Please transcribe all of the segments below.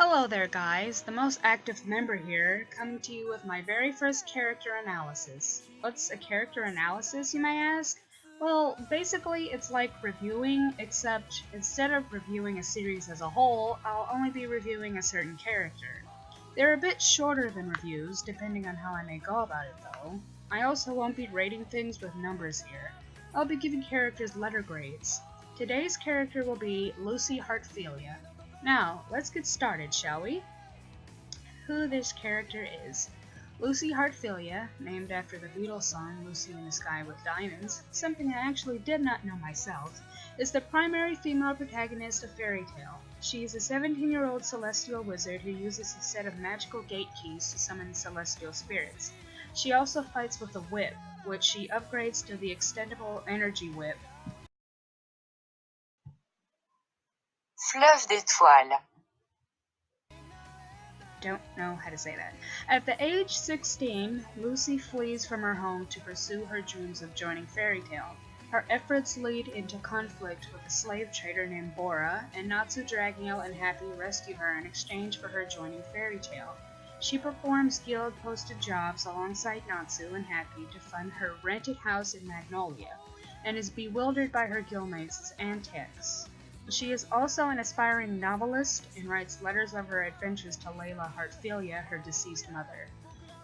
Hello there guys, the most active member here, coming to you with my very first character analysis. What's a character analysis, you may ask? Well, basically it's like reviewing, except instead of reviewing a series as a whole, I'll only be reviewing a certain character. They're a bit shorter than reviews, depending on how I may go about it though. I also won't be rating things with numbers here. I'll be giving characters letter grades. Today's character will be Lucy Heartfilia. Now, let's get started, shall we? Who this character is. Lucy Heartfilia, named after the Beatles song Lucy in the Sky with Diamonds, something I actually did not know myself, is the primary female protagonist of Fairy Tale. She is a 17-year-old celestial wizard who uses a set of magical gate keys to summon celestial spirits. She also fights with a whip, which she upgrades to the extendable energy whip. Fleuve d'étoiles. Don't know how to say that. At the age 16, Lucy flees from her home to pursue her dreams of joining Fairy Tale. Her efforts lead into conflict with a slave trader named Bora, and Natsu, Dragneel, and Happy rescue her in exchange for her joining Fairy Tale. She performs guild-posted jobs alongside Natsu and Happy to fund her rented house in Magnolia, and is bewildered by her guildmates' antics. She is also an aspiring novelist and writes letters of her adventures to Layla Heartfilia, her deceased mother.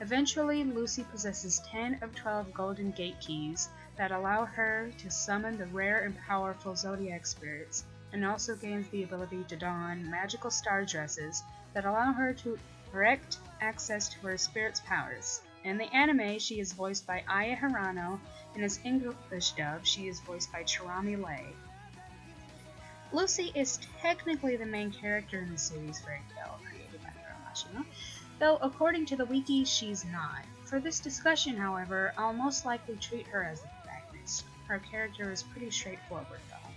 Eventually, Lucy possesses 10 of 12 golden gate keys that allow her to summon the rare and powerful zodiac spirits, and also gains the ability to don magical star dresses that allow her to direct access to her spirit's powers. In the anime, she is voiced by Aya Hirano, and as English dub, she is voiced by Chirami Lei. Lucy is technically the main character in the series Fairy Tale, created by Muramashima, though according to the wiki, she's not. For this discussion, however, I'll most likely treat her as the protagonist. Her character is pretty straightforward, though.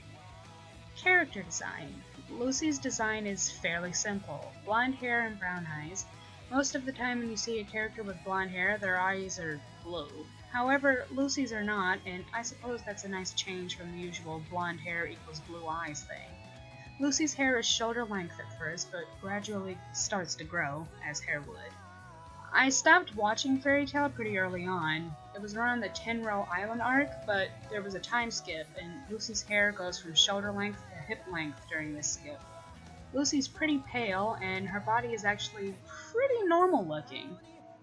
Character design. Lucy's design is fairly simple. Blonde hair and brown eyes. Most of the time when you see a character with blonde hair, their eyes are blue. However, Lucy's are not, and I suppose that's a nice change from the usual blonde hair equals blue eyes thing. Lucy's hair is shoulder length at first, but gradually starts to grow, as hair would. I stopped watching Fairy Tale pretty early on. It was around the 10-row island arc, but there was a time skip, and Lucy's hair goes from shoulder length to hip length during this skip. Lucy's pretty pale, and her body is actually pretty normal looking.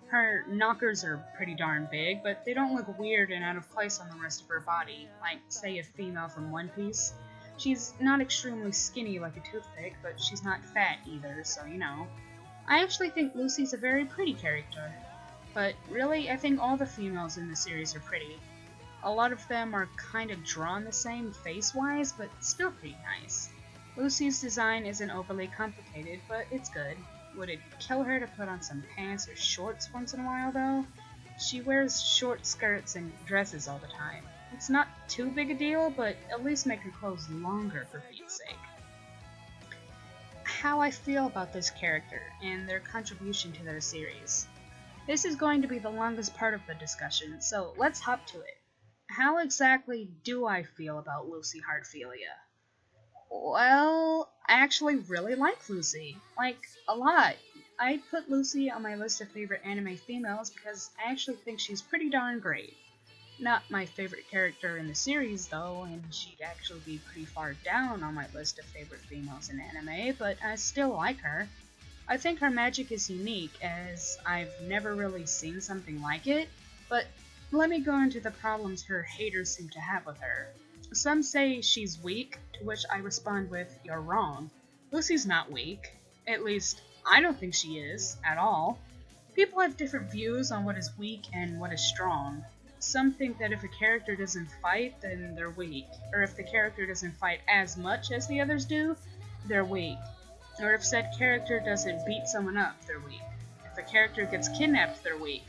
Her knockers are pretty darn big, but they don't look weird and out of place on the rest of her body, like, say, a female from One Piece. She's not extremely skinny like a toothpick, but she's not fat either, so you know. I actually think Lucy's a very pretty character. But really, I think all the females in the series are pretty. A lot of them are kind of drawn the same face-wise, but still pretty nice. Lucy's design isn't overly complicated, but it's good. Would it kill her to put on some pants or shorts once in a while, though? She wears short skirts and dresses all the time. It's not too big a deal, but at least make her clothes longer for Pete's sake. How I feel about this character and their contribution to their series. This is going to be the longest part of the discussion, so let's hop to it. How exactly do I feel about Lucy Heartfilia? Well, I actually really like Lucy. Like, a lot. I'd put Lucy on my list of favorite anime females because I actually think she's pretty darn great. Not my favorite character in the series, though, and she'd actually be pretty far down on my list of favorite females in anime, but I still like her. I think her magic is unique, as I've never really seen something like it, but let me go into the problems her haters seem to have with her. Some say she's weak, to which I respond with, you're wrong. Lucy's not weak. At least, I don't think she is, at all. People have different views on what is weak and what is strong. Some think that if a character doesn't fight, then they're weak. Or if the character doesn't fight as much as the others do, they're weak. Or if said character doesn't beat someone up, they're weak. If a character gets kidnapped, they're weak.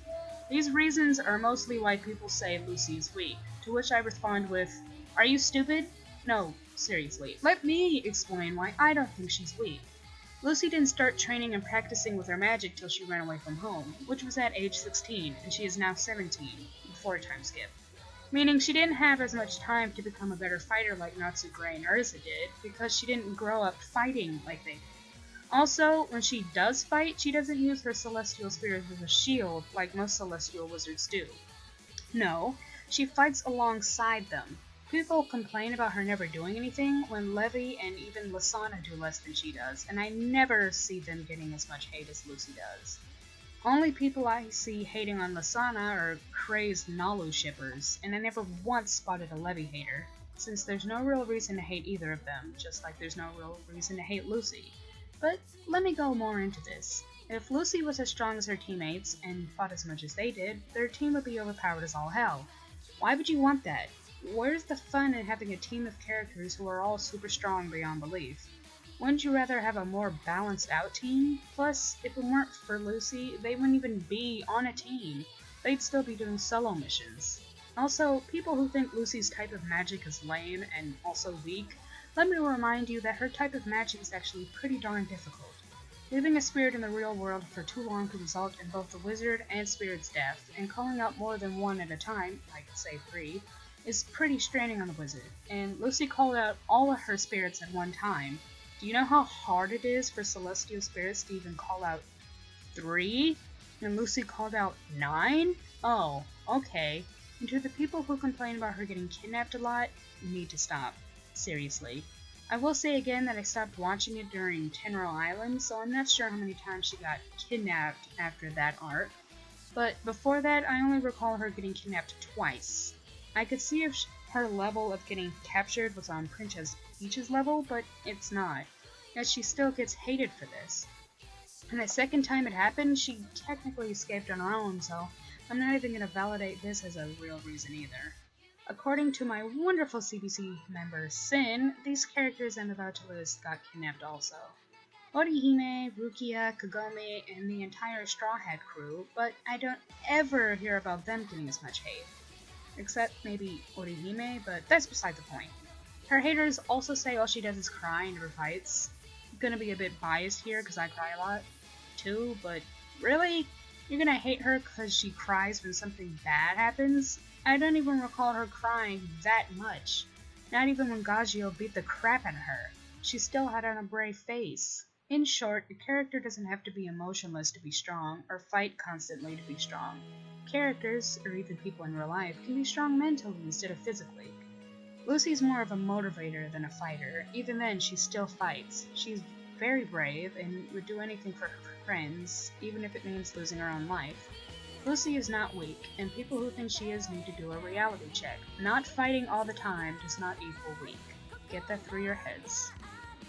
These reasons are mostly why people say Lucy is weak, to which I respond with, are you stupid? No, seriously. Let me explain why I don't think she's weak. Lucy didn't start training and practicing with her magic till she ran away from home, which was at age 16, and she is now 17, before a time skip. Meaning she didn't have as much time to become a better fighter like Natsu, Gray, and Urza did, because she didn't grow up fighting like they did. Also, when she does fight, she doesn't use her celestial spirits as a shield like most celestial wizards do. No, she fights alongside them. People complain about her never doing anything when Levi and even Lysana do less than she does, and I never see them getting as much hate as Lucy does. Only people I see hating on Lysana are crazed Nalu shippers, and I never once spotted a Levi hater, since there's no real reason to hate either of them, just like there's no real reason to hate Lucy. But let me go more into this. If Lucy was as strong as her teammates, and fought as much as they did, their team would be overpowered as all hell. Why would you want that? Where's the fun in having a team of characters who are all super strong beyond belief? Wouldn't you rather have a more balanced out team? Plus, if it weren't for Lucy, they wouldn't even be on a team. They'd still be doing solo missions. Also, people who think Lucy's type of magic is lame and also weak, let me remind you that her type of magic is actually pretty darn difficult. Leaving a spirit in the real world for too long could result in both the wizard and spirit's death, and calling out more than one at a time, like say 3, is pretty straining on the wizard, and Lucy called out all of her spirits at one time. Do you know how hard it is for celestial spirits to even call out 3? And Lucy called out 9? Oh, okay. And to the people who complain about her getting kidnapped a lot, you need to stop. Seriously. I will say again that I stopped watching it during Tenro Island, so I'm not sure how many times she got kidnapped after that arc. But before that, I only recall her getting kidnapped twice. I could see if her level of getting captured was on Princess Peach's level, but it's not, as she still gets hated for this. And the second time it happened, she technically escaped on her own, so I'm not even going to validate this as a real reason either. According to my wonderful CBC member Sin, these characters I'm about to list got kidnapped also. Orihime, Rukia, Kagome, and the entire Straw Hat crew, but I don't ever hear about them getting as much hate. Except maybe Orihime, but that's beside the point. Her haters also say all she does is cry in her fights. I'm gonna be a bit biased here because I cry a lot too, but really? You're gonna hate her because she cries when something bad happens? I don't even recall her crying that much. Not even when Gagio beat the crap out of her. She still had on a brave face. In short, a character doesn't have to be emotionless to be strong, or fight constantly to be strong. Characters, or even people in real life, can be strong mentally instead of physically. Lucy's more of a motivator than a fighter. Even then, she still fights. She's very brave and would do anything for her friends, even if it means losing her own life. Lucy is not weak, and people who think she is need to do a reality check. Not fighting all the time does not equal weak. Get that through your heads.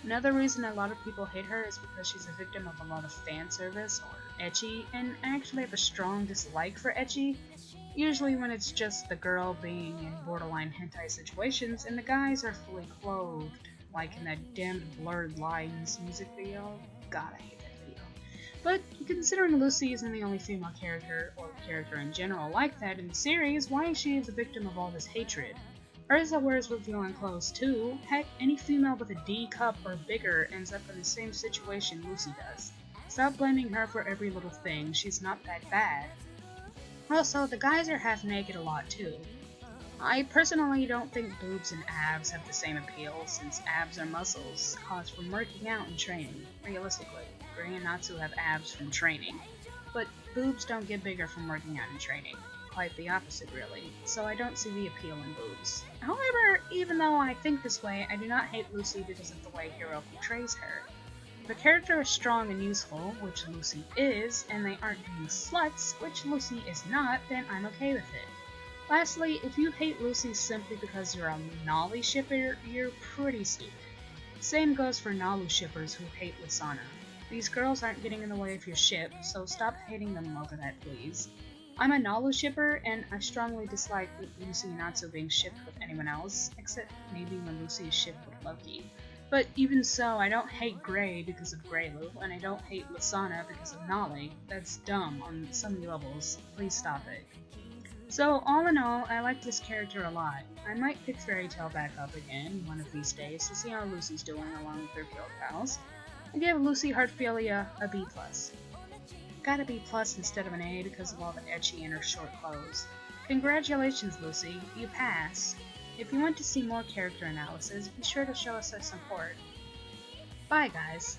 Another reason a lot of people hate her is because she's a victim of a lot of fan service or ecchi, and I actually have a strong dislike for ecchi. Usually when it's just the girl being in borderline hentai situations and the guys are fully clothed, like in that damned Blurred Lines music video. God, I hate that video. But considering Lucy isn't the only female character, or character in general like that in the series, why is she the victim of all this hatred? Urza wears revealing clothes too. Heck, any female with a D cup or bigger ends up in the same situation Lucy does. Stop blaming her for every little thing, she's not that bad. Also, the guys are half naked a lot too. I personally don't think boobs and abs have the same appeal, since abs are muscles caused from working out and training. Realistically, Ray and Natsu have abs from training, but boobs don't get bigger from working out and training. Quite the opposite, really, so I don't see the appeal in boobs. However, even though I think this way, I do not hate Lucy because of the way Hero portrays her. If a character is strong and useful, which Lucy is, and they aren't being sluts, which Lucy is not, then I'm okay with it. Lastly, if you hate Lucy simply because you're a Nolly shipper, you're pretty stupid. Same goes for Nalu shippers who hate Lysana. These girls aren't getting in the way of your ship, so stop hating them over that, please. I'm a Nalu shipper, and I strongly dislike Lucy and Natsu being shipped with anyone else, except maybe when Lucy is shipped with Loki. But even so, I don't hate Grey because of Greylu, and I don't hate Lysana because of Nolly. That's dumb on so many levels. Please stop it. So, all in all, I like this character a lot. I might pick Fairy Tail back up again one of these days to see how Lucy's doing along with her guild pals. I give Lucy Heartfilia a B+. Got a B+ instead of an A because of all the ecchi in her short clothes. Congratulations, Lucy, you pass. If you want to see more character analysis, be sure to show us some support. Bye, guys.